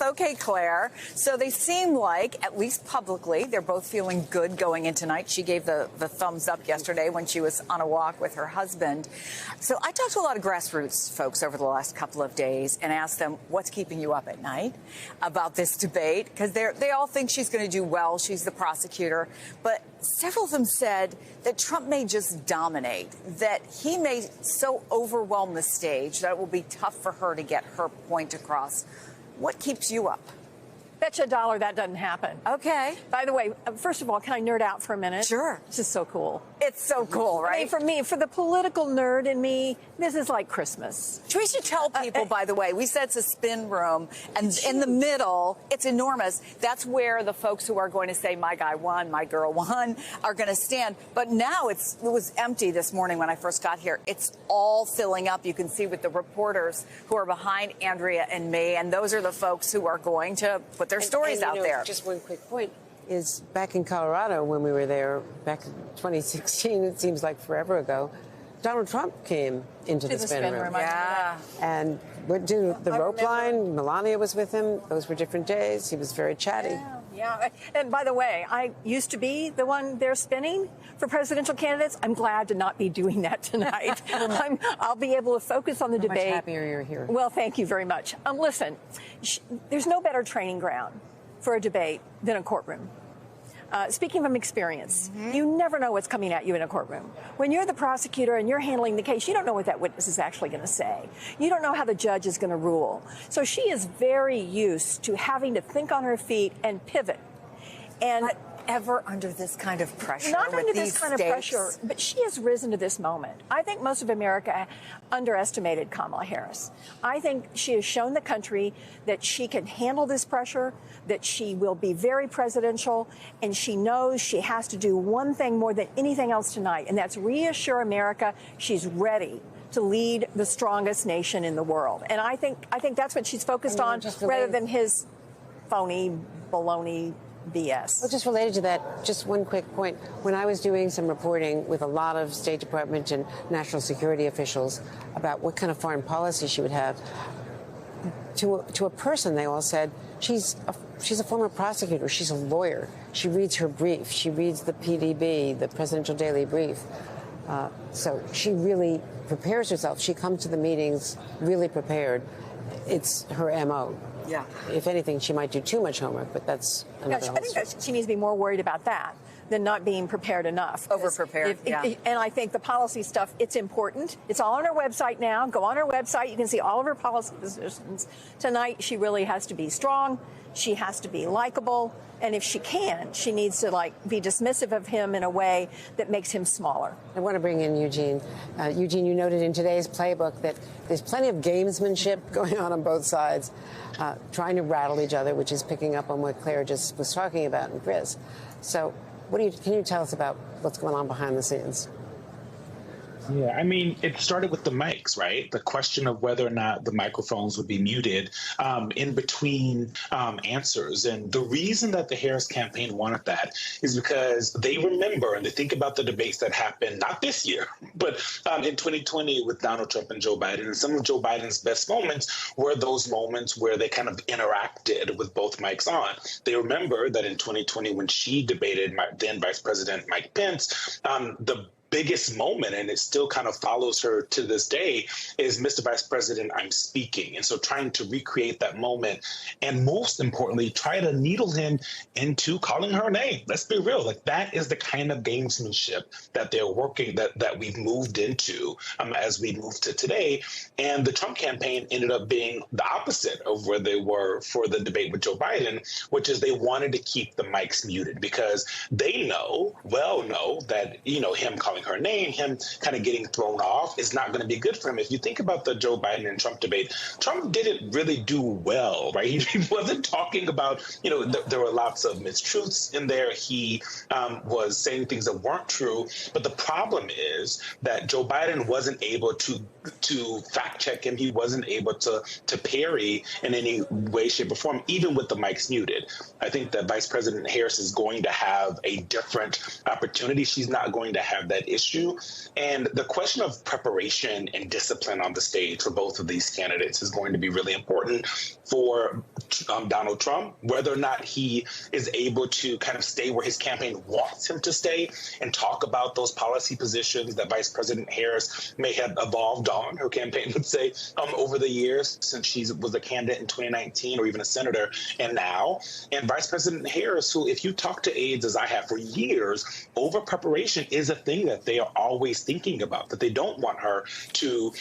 Okay, Claire. So they seem like, at least publicly, they're both feeling good going in tonight. She gave the thumbs up yesterday when she was on a walk with her husband. So I talked to a lot of grassroots folks over the last couple of days and asked them what's keeping you up at night about this debate, because they all think she's going to do well. She's the prosecutor. But several of them said that Trump may just dominate, that he may so overwhelm the stage that it will be tough for her to get her point across. What keeps you up? Bet you a dollar that doesn't happen. Okay. By the way, first of all, can I nerd out for a minute? Sure. This is so cool. It's so cool, right? I mean, for me, for the political nerd in me, this is like Christmas. We should tell people, by the way, we said it's a spin room, and in the middle, it's enormous. That's where the folks who are going to say, my guy won, my girl won, are going to stand. But now it was empty this morning when I first got here. It's all filling up. You can see with the reporters who are behind Andrea and me, and those are the folks who are going to put their stories out there. Just one quick point is back in Colorado when we were there back in 2016, it seems like forever ago, Donald Trump came into the spin room. Yeah. And went to the rope line. Melania was with him. Those were different days. He was very chatty. Yeah. And by the way, I used to be the one there spinning for presidential candidates. I'm glad to not be doing that tonight. I'll be able to focus on the debate. Much happier you're here. Well, thank you very much. Listen, there's no better training ground for a debate than a courtroom. Speaking from experience, you never know what's coming at you in a courtroom. When you're the prosecutor and you're handling the case, you don't know what that witness is actually going to say. You don't know how the judge is going to rule. So she is very used to having to think on her feet and pivot. And ever under this kind of pressure? Not with under these this kind of pressure, but she has risen to this moment. I think most of America underestimated Kamala Harris. I think she has shown the country that she can handle this pressure, that she will be very presidential, and she knows she has to do one thing more than anything else tonight, and that's reassure America she's ready to lead the strongest nation in the world. And I think that's what she's focused on, rather than his phony, baloney BS. Well, just related to that, just one quick point. When I was doing some reporting with a lot of State Department and national security officials about what kind of foreign policy she would have, to a person, they all said, she's a former prosecutor. She's a lawyer. She reads her brief. She reads the PDB, the Presidential Daily Brief. So she really prepares herself. She comes to the meetings really prepared. It's her MO. Yeah. If anything, she might do too much homework, but that's another I think that she needs to be more worried about that than not being prepared enough. Over-prepared, And I think the policy stuff, it's important. It's all on her website now. Go on her website. You can see all of her policy positions. Tonight, she really has to be strong. She has to be likable. And if she can, she needs to, be dismissive of him in a way that makes him smaller. I want to bring in Eugene. Eugene, you noted in today's playbook that there's plenty of gamesmanship going on both sides, trying to rattle each other, which is picking up on what Claire just was talking about and Chris. So can you tell us about what's going on behind the scenes? Yeah, I mean, it started with the mics, right? The question of whether or not the microphones would be muted in between answers. And the reason that the Harris campaign wanted that is because they remember and they think about the debates that happened, not this year, but in 2020 with Donald Trump and Joe Biden. And some of Joe Biden's best moments were those moments where they kind of interacted with both mics on. They remember that in 2020, when she debated then Vice President Mike Pence, the biggest moment, and it still kind of follows her to this day, is Mr. Vice President, I'm speaking. And so trying to recreate that moment, and most importantly, try to needle him into calling her name. Let's be real. That is the kind of gamesmanship that they're working, that we've moved into as we move to today. And the Trump campaign ended up being the opposite of where they were for the debate with Joe Biden, which is they wanted to keep the mics muted because they know that, him calling her name, him kind of getting thrown off is not going to be good for him. If you think about the Joe Biden and Trump debate, Trump didn't really do well, right? He wasn't talking about, there were lots of mistruths in there. He was saying things that weren't true. But the problem is that Joe Biden wasn't able to fact check him. He wasn't able to parry in any way, shape, or form, even with the mics muted. I think that Vice President Harris is going to have a different opportunity. She's not going to have that at issue. And the question of preparation and discipline on the stage for both of these candidates is going to be really important for Donald Trump, whether or not he is able to kind of stay where his campaign wants him to stay and talk about those policy positions that Vice President Harris may have evolved on, her campaign would say, over the years since she was a candidate in 2019 or even a senator and now. And Vice President Harris, who, if you talk to aides as I have for years, over preparation is a thing that they are always thinking about, that they don't want her to,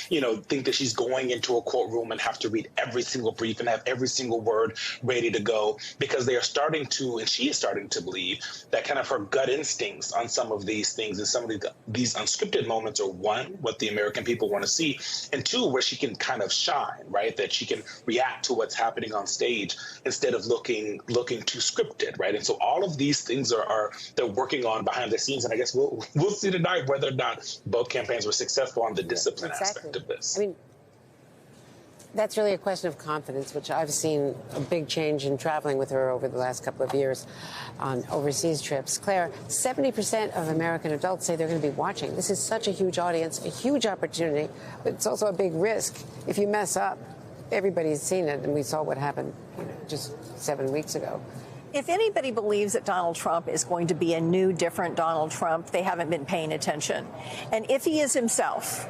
think that she's going into a courtroom and have to read every single brief and have every single word ready to go, because they are starting to, and she is starting to believe that kind of her gut instincts on some of these things and some of these unscripted moments are, one, what the American people want to see, and two, where she can kind of shine, right? That she can react to what's happening on stage instead of looking too scripted, right? And so all of these things are they're working on behind the scenes, and I guess we'll see tonight whether or not both campaigns were successful on the discipline aspect of this. I mean, that's really a question of confidence, which I've seen a big change in traveling with her over the last couple of years on overseas trips. Claire, 70% of American adults say they're going to be watching. This is such a huge audience, a huge opportunity, but it's also a big risk. If you mess up, everybody's seen it, and we saw what happened just 7 weeks ago. If anybody believes that Donald Trump is going to be a new, different Donald Trump, they haven't been paying attention. And if he is himself,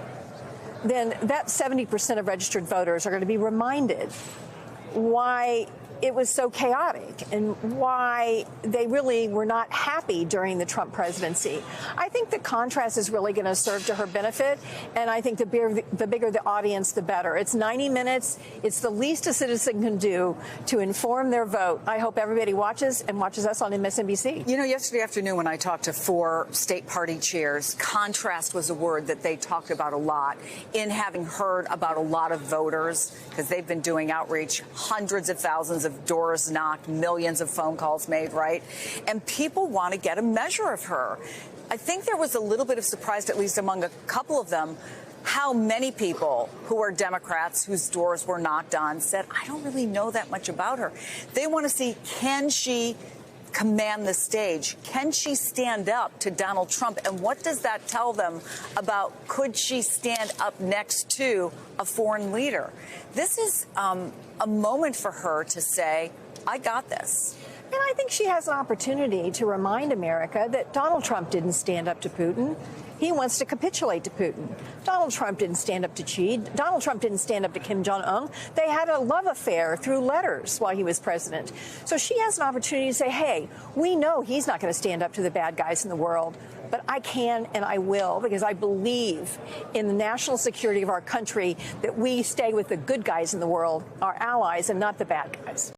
then that 70% of registered voters are going to be reminded why it was so chaotic and why they really were not happy during the Trump presidency. I think the contrast is really going to serve to her benefit, and I think the bigger the audience, the better. It's 90 minutes. It's the least a citizen can do to inform their vote. I hope everybody watches and watches us on MSNBC. Yesterday afternoon when I talked to 4 state party chairs, contrast was a word that they talked about a lot in having heard about a lot of voters, because they've been doing outreach, hundreds of thousands of doors knocked, millions of phone calls made, right? And people want to get a measure of her. I think there was a little bit of surprise, at least among a couple of them, how many people who are Democrats whose doors were knocked on said, I don't really know that much about her. They want to see, can she command the stage? Can she stand up to Donald Trump? And what does that tell them about, could she stand up next to a foreign leader? This is a moment for her to say, I got this. And I think she has an opportunity to remind America that Donald Trump didn't stand up to Putin. He wants to capitulate to Putin. Donald Trump didn't stand up to Xi. Donald Trump didn't stand up to Kim Jong-un. They had a love affair through letters while he was president. So she has an opportunity to say, hey, we know he's not going to stand up to the bad guys in the world, but I can and I will, because I believe in the national security of our country, that we stay with the good guys in the world, our allies, and not the bad guys.